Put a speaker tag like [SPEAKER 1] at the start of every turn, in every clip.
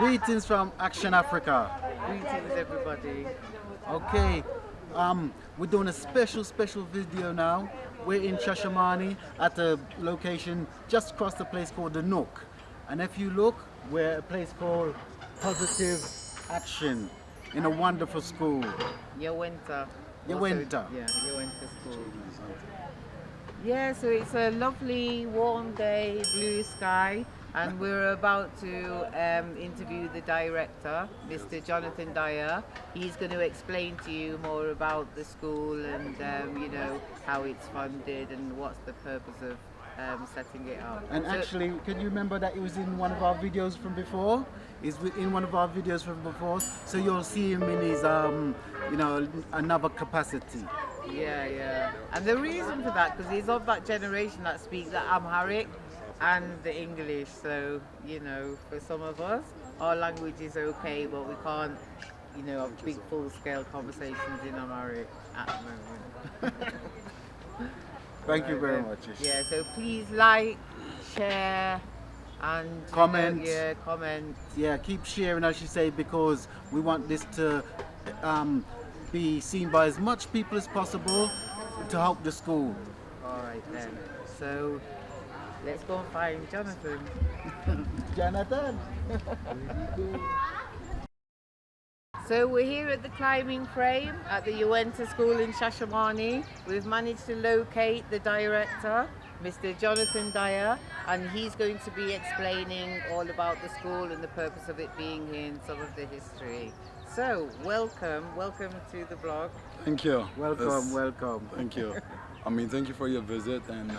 [SPEAKER 1] Greetings from Action Africa.
[SPEAKER 2] Greetings, everybody.
[SPEAKER 1] Okay, we're doing a special video now. We're in Shashemene at a location just across the place called the Nook. And if you look, we're at a place called Positive Action in a wonderful school.
[SPEAKER 2] Yawenta.
[SPEAKER 1] Yawenta.
[SPEAKER 2] Yeah, Yawenta School. Yeah, so it's a lovely warm day, blue sky, and we're about to interview the director, Mr. Jonathan Dyer. He's going to explain to you more about the school and you know, how it's funded and what's the purpose of setting it up.
[SPEAKER 1] And actually, can you remember that it was in one of our videos from before? He's in one of our videos from before, so you'll see him in his, you know, another capacity.
[SPEAKER 2] Yeah. And the reason for that, because he's of that generation that speaks the Amharic and the English. So, you know, for some of us, our language is okay, but we can't, you know, have big full-scale conversations in Amharic at the moment.
[SPEAKER 1] Thank you very much.
[SPEAKER 2] Yeah, so please like, share, and
[SPEAKER 1] comment.
[SPEAKER 2] Comment.
[SPEAKER 1] Yeah, keep sharing, as you say, because we want this to be seen by as much people as possible to help the school.
[SPEAKER 2] All right then. So let's go and find Jonathan.
[SPEAKER 1] Jonathan.
[SPEAKER 2] So we're here at the climbing frame at the Yawenta School in Shashemene. We've managed to locate the director, Mr. Jonathan Dyer, and he's going to be explaining all about the school and the purpose of it being here and some of the history. So welcome to the vlog.
[SPEAKER 3] Thank you.
[SPEAKER 1] Welcome.
[SPEAKER 3] Thank you. I mean, thank you for your visit and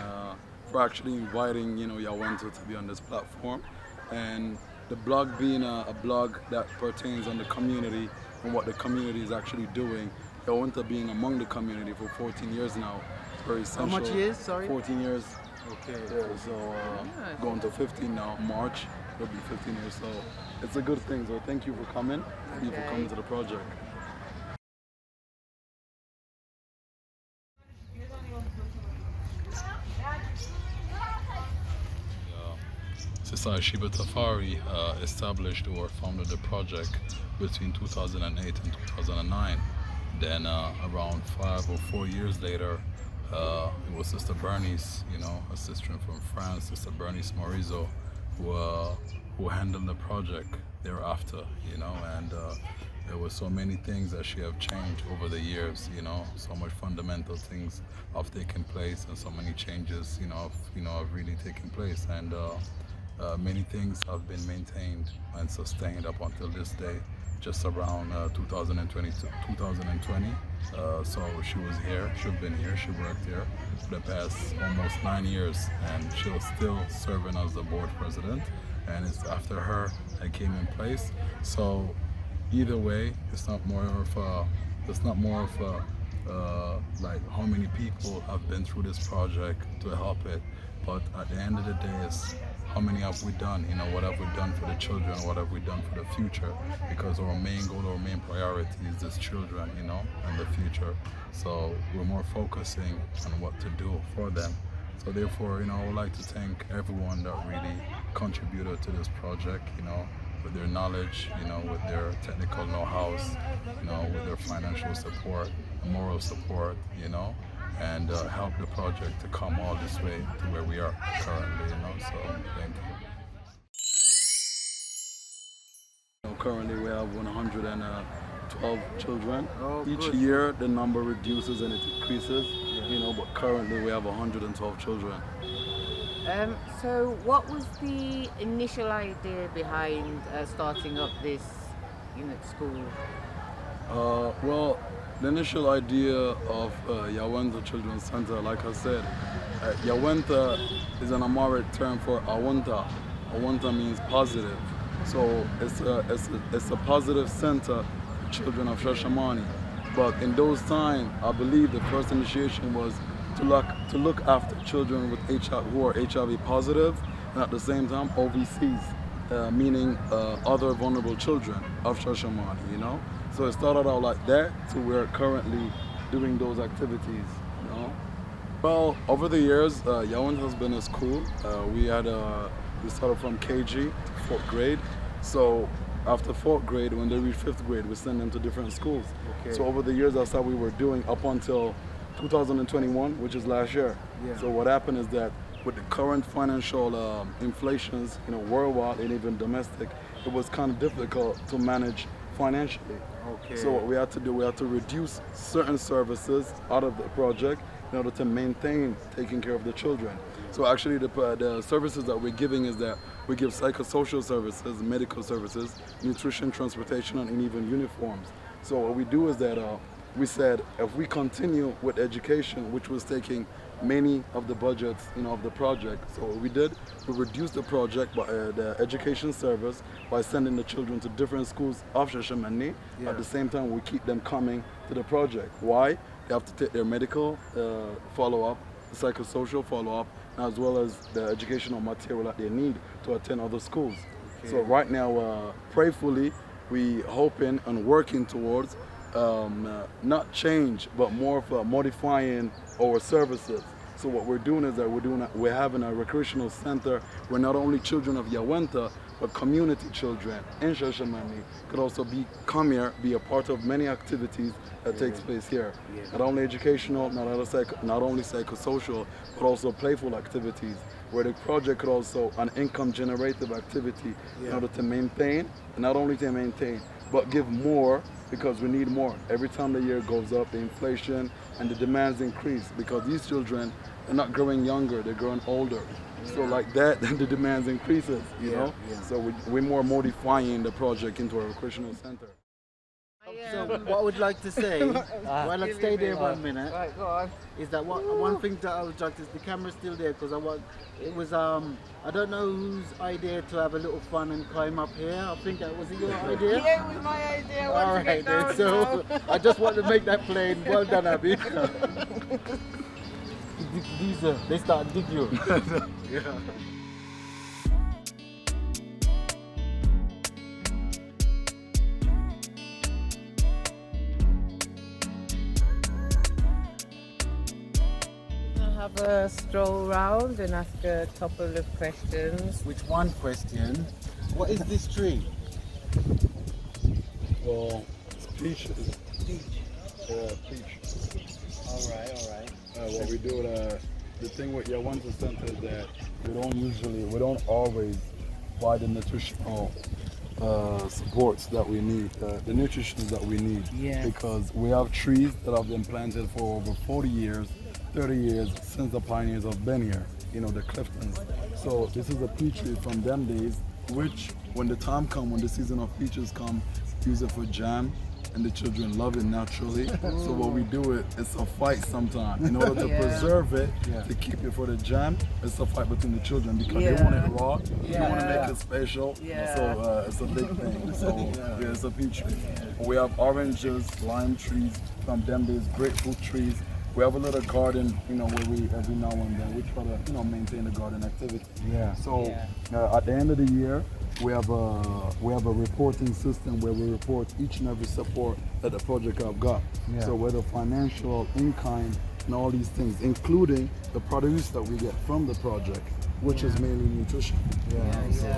[SPEAKER 3] for actually inviting, you know, Yawenta to be on this platform. And the blog being a blog that pertains on the community and what the community is actually doing. Yawenta being among the community for 14 years now. It's very essential.
[SPEAKER 1] How much years, sorry?
[SPEAKER 3] 14 years.
[SPEAKER 1] Okay.
[SPEAKER 3] Yeah, so going to 15 now, March, it'll be 15 years. So it's a good thing. So thank you for coming. Thank you for coming to the project. Sister CBETETAA established or founded the project between 2008 and 2009. Then around 5 or 4 years later, it was Sister Bernice, you know, a sister from France, Sister Bernice Morizot, who handled the project thereafter, you know, and there were so many things that she have changed over the years, you know, so much fundamental things have taken place and so many changes, you know, have really taken place, and many things have been maintained and sustained up until this day, just around 2020. So she was here, she's been here, she worked here for the past almost 9 years, and she was still serving as the board president, and it's after her I came in place. So either way, it's not more of a like how many people have been through this project to help it, but at the end of the day, it's how many have we done, you know, what have we done for the children, what have we done for the future, because our main goal, our main priority is this children, you know, and the future. So we're more focusing on what to do for them. So therefore, you know, I would like to thank everyone that really contributed to this project, you know, with their knowledge, you know, with their technical know-hows, you know, with their financial support, moral support, you know, and help the project to come all this way to where we are currently, you know, so thank you. You know, currently we have 112 children. Each year the number reduces and it increases, you know, but currently we have 112 children.
[SPEAKER 2] So what was the initial idea behind starting up this school?
[SPEAKER 3] Well, the initial idea of Yawenta Children's Center, like I said, Yawenta is an Amharic term for Awanta. Awanta means positive. So it's a positive center for children of Shashemene. But in those times, I believe the first initiation was to look after children with who are HIV positive, and at the same time OVCs, meaning other vulnerable children of Shashemene, you know. So it started out like that to we're currently doing those activities, you know. Well, over the years, Yawenta has been a school. We started from KG to 4th grade. So
[SPEAKER 4] after 4th grade, when they reach 5th grade, we send them to different schools.
[SPEAKER 1] Okay.
[SPEAKER 4] So over the years, that's how we were doing up until 2021, which is last year.
[SPEAKER 1] Yeah.
[SPEAKER 4] So what happened is that with the current financial inflations, worldwide and even domestic, it was kind of difficult to manage financially.
[SPEAKER 1] Okay.
[SPEAKER 4] So what we had to do, we had to reduce certain services out of the project in order to maintain taking care of the children. So actually the services that we're giving is that we give psychosocial services, medical services, nutrition, transportation, and even uniforms. So what we do is that we said if we continue with education, which was taking many of the budgets of the project, so what we did, we reduced the project by the education service by sending the children to different schools of Shashemene.
[SPEAKER 1] Yeah.
[SPEAKER 4] At the same time, we keep them coming to the project. Why? They have to take their medical follow-up, the psychosocial follow-up, as well as the educational material that they need to attend other schools.
[SPEAKER 1] Okay.
[SPEAKER 4] So right now, prayerfully, we hoping and working towards not change, but more of modifying our services. So what we're doing is that we're having a recreational center where not only children of Yawenta, but community children in Shashemene could also come here, be a part of many activities that takes place here.
[SPEAKER 1] Yeah.
[SPEAKER 4] Not only educational, not only psychosocial, but also playful activities, where the project could also an income generative activity in order to maintain, not only to maintain, but give more, because we need more. Every time the year goes up, the inflation and the demands increase, because these children are not growing younger, they're growing older. So like that, the demands increases, you know?
[SPEAKER 1] Yeah.
[SPEAKER 4] So we're more modifying the project into a recreational center.
[SPEAKER 1] So what I would like to say, while I stay there 1 minute,
[SPEAKER 2] Right, go on.
[SPEAKER 1] is that one thing that I would like to, the camera's still there because it was I don't know whose idea to have a little fun and climb up here. I think that was your idea.
[SPEAKER 2] Yeah, it was my idea.
[SPEAKER 1] All right then. So I just want to make that plain. Well done, Abby. These they start dig you. Yeah.
[SPEAKER 2] Have a stroll round and ask a couple of questions.
[SPEAKER 1] Which one question? What is this tree?
[SPEAKER 4] Well, it's peaches.
[SPEAKER 1] Peach.
[SPEAKER 4] Yeah, peach.
[SPEAKER 1] All right.
[SPEAKER 4] What we do, the thing with Yawenta Center is that we don't always buy the nutritional supports that we need, the nutrition that we need.
[SPEAKER 2] Yes.
[SPEAKER 4] Because we have trees that have been planted for over 40 years, 30 years since the pioneers have been here, the Cliftons. So this is a peach tree from them days, which when the time comes, when the season of peaches come, use it for jam, and the children love it naturally. So what we do, it's a fight sometimes. In order to preserve it, to keep it for the jam, it's a fight between the children because they want it raw, they want to make it special. So it's a big thing. So it's a peach tree. We have oranges, lime trees from them days, grapefruit trees. We have a little garden, where we every now and then we try to, maintain the garden activity.
[SPEAKER 1] Yeah.
[SPEAKER 4] So at the end of the year, we have a reporting system where we report each and every support that the project have got.
[SPEAKER 1] Yeah.
[SPEAKER 4] So whether financial, in kind, and all these things, including the produce that we get from the project, which is mainly nutrition. So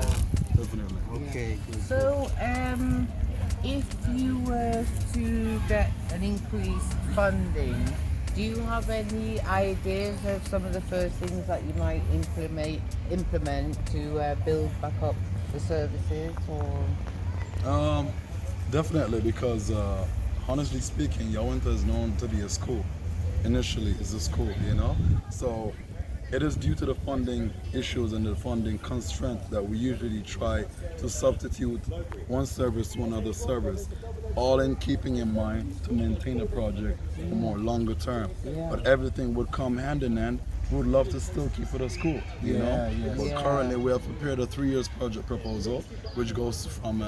[SPEAKER 4] definitely.
[SPEAKER 1] Okay. Good.
[SPEAKER 2] So, if you were to get an increased funding, do you have any ideas of some of the first things that you might implement to build back up the services? Or
[SPEAKER 4] Definitely, because honestly speaking, Yawenta is known to be a school. Initially, it's a school, So it is due to the funding issues and the funding constraint that we usually try to substitute one service to another service, all in keeping in mind to maintain the project for more longer term. But everything would come hand in hand. We would love to still keep it a school, But currently we have prepared a 3 years project proposal, which goes from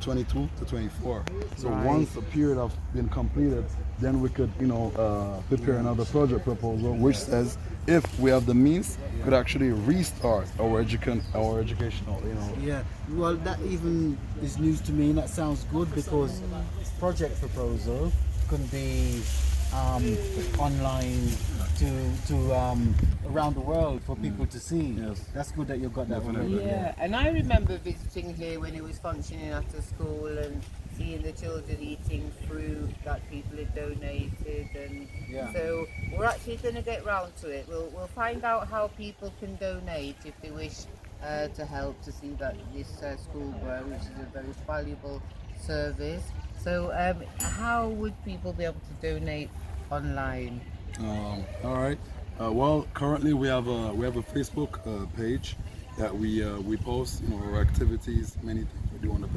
[SPEAKER 4] 22 to 24. So once the period has been completed, then we could, prepare another project proposal, which says if we have the means, could actually restart our educational,
[SPEAKER 1] Yeah, well, that even is news to me, and that sounds good because project proposal can be online around the world for people to see.
[SPEAKER 4] Yes.
[SPEAKER 1] That's good that you've got that one.
[SPEAKER 4] Definitely.
[SPEAKER 2] Yeah, and I remember visiting here when it was functioning at a school and seeing the children eating fruit that people had donated, and
[SPEAKER 1] Yeah.
[SPEAKER 2] so we're actually going to get round to it. We'll find out how people can donate if they wish to help to see that this school grow, which is a very valuable service. So how would people be able to donate online?
[SPEAKER 4] All right. Well, currently we have a Facebook page that we post, our activities, many things we do on the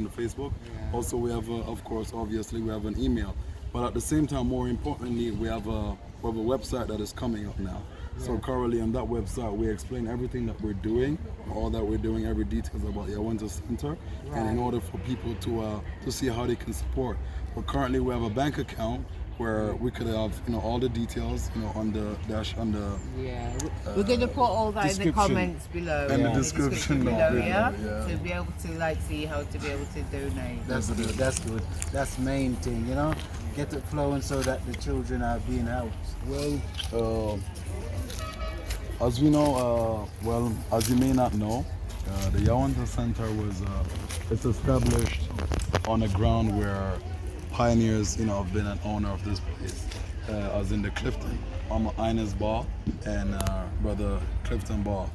[SPEAKER 4] Facebook.
[SPEAKER 1] Yeah.
[SPEAKER 4] Also, we have, of course, obviously, we have an email. But at the same time, more importantly, we have a website that is coming up now. So currently on that website, we explain everything that we're doing, all that we're doing, every details about the Yawenta Center, and in order for people to see how they can support. But currently, we have a bank account where we could have all the details on the
[SPEAKER 2] Yeah, we're going to put all that in the
[SPEAKER 4] description.
[SPEAKER 2] comments below.
[SPEAKER 4] And the
[SPEAKER 2] Yeah.
[SPEAKER 4] description
[SPEAKER 2] below,
[SPEAKER 4] below,
[SPEAKER 2] yeah?
[SPEAKER 4] yeah.
[SPEAKER 2] To be able to see how to be able to donate.
[SPEAKER 1] That's good. That's good. That's the main thing, Get it flowing so that the children are being helped.
[SPEAKER 4] Well, as we know, as you may not know, the Yawenta Center it's established on a ground where pioneers, have been an owner of this place, as in the Clifton, Mama Ines Ball and Brother Clifton Ball,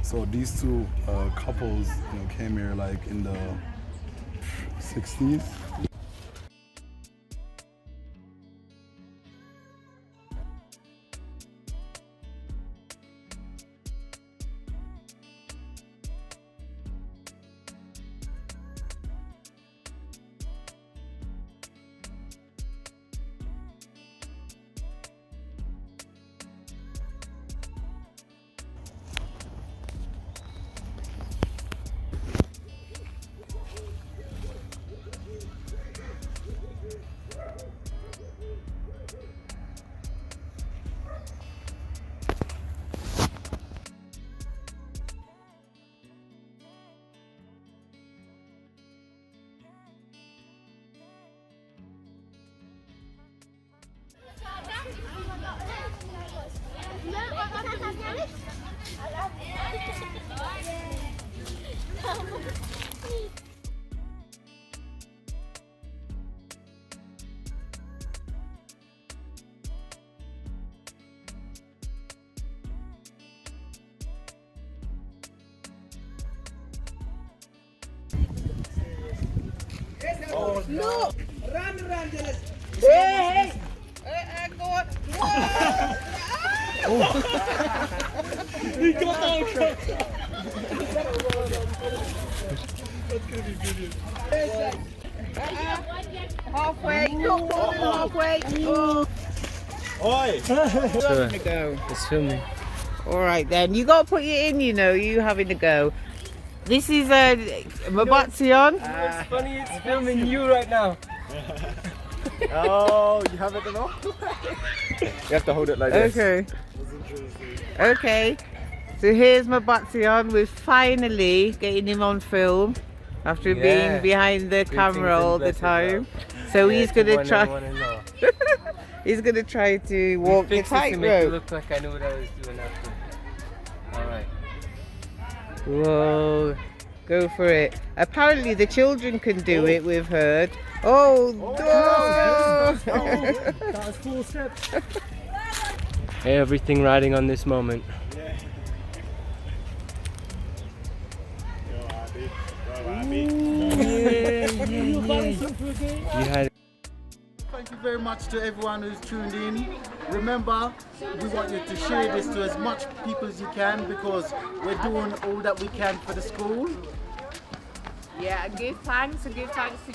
[SPEAKER 4] So these two couples, came here like in the 60s.
[SPEAKER 5] No! Run, Jealous!
[SPEAKER 2] Hey! Go on!
[SPEAKER 5] He got out!
[SPEAKER 2] Halfway! Not more than halfway! Oh.
[SPEAKER 5] Oi!
[SPEAKER 2] Having a go.
[SPEAKER 6] It's filming.
[SPEAKER 2] Alright then, you gotta put it in, you having a go. This is Mabatsion.
[SPEAKER 6] It's funny, it's filming you right now.
[SPEAKER 5] Oh, you have it enough? You have to hold it like this.
[SPEAKER 2] Okay. Okay. So here's Mabatsion. We're finally getting him on film after
[SPEAKER 6] Yeah.
[SPEAKER 2] being behind the camera all the time. So
[SPEAKER 6] Yeah,
[SPEAKER 2] he's gonna
[SPEAKER 6] one
[SPEAKER 2] try.
[SPEAKER 6] and one and all.
[SPEAKER 2] He's gonna try to walk the
[SPEAKER 6] Fix this to make it
[SPEAKER 2] tightrope.
[SPEAKER 6] look like I knew what I was doing after. Alright.
[SPEAKER 2] Whoa. Go for it. Apparently the children can do it, we've heard. Oh, no!
[SPEAKER 5] That was 4 steps.
[SPEAKER 6] Everything riding on this moment. You had
[SPEAKER 1] Thank you very much to everyone who's tuned in. Remember, we want you to share this to as much people as you can because we're doing all that we can for the school.
[SPEAKER 2] Yeah, and give thanks to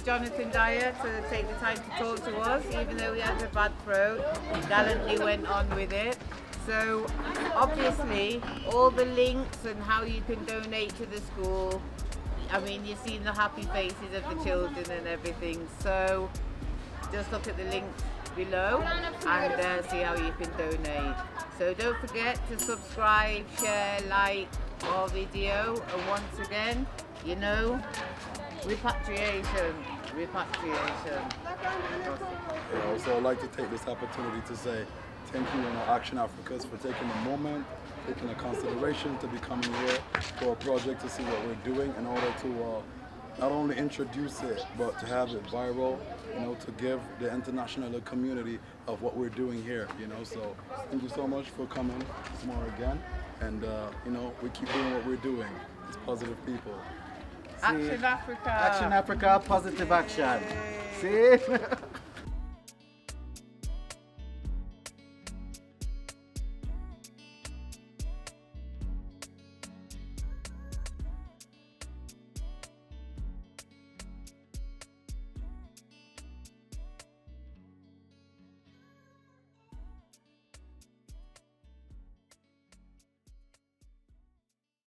[SPEAKER 2] Jonathan Dyer to take the time to talk to us, even though he has a bad throat. He gallantly went on with it. So obviously, all the links and how you can donate to the school. I mean, you've seen the happy faces of the children and everything. So just look at the links below and see how you can donate. So don't forget to subscribe, share, like our video, and once again, repatriation.
[SPEAKER 4] Also, I'd like to take this opportunity to say thank you, Action Africans, for taking the moment, taking the consideration to be coming here for a project to see what we're doing in order to not only introduce it, but to have it viral, to give the international community of what we're doing here, So thank you so much for coming tomorrow again. And, we keep doing what we're doing. It's positive people.
[SPEAKER 2] Action Africa.
[SPEAKER 1] Action Africa, positive action. See?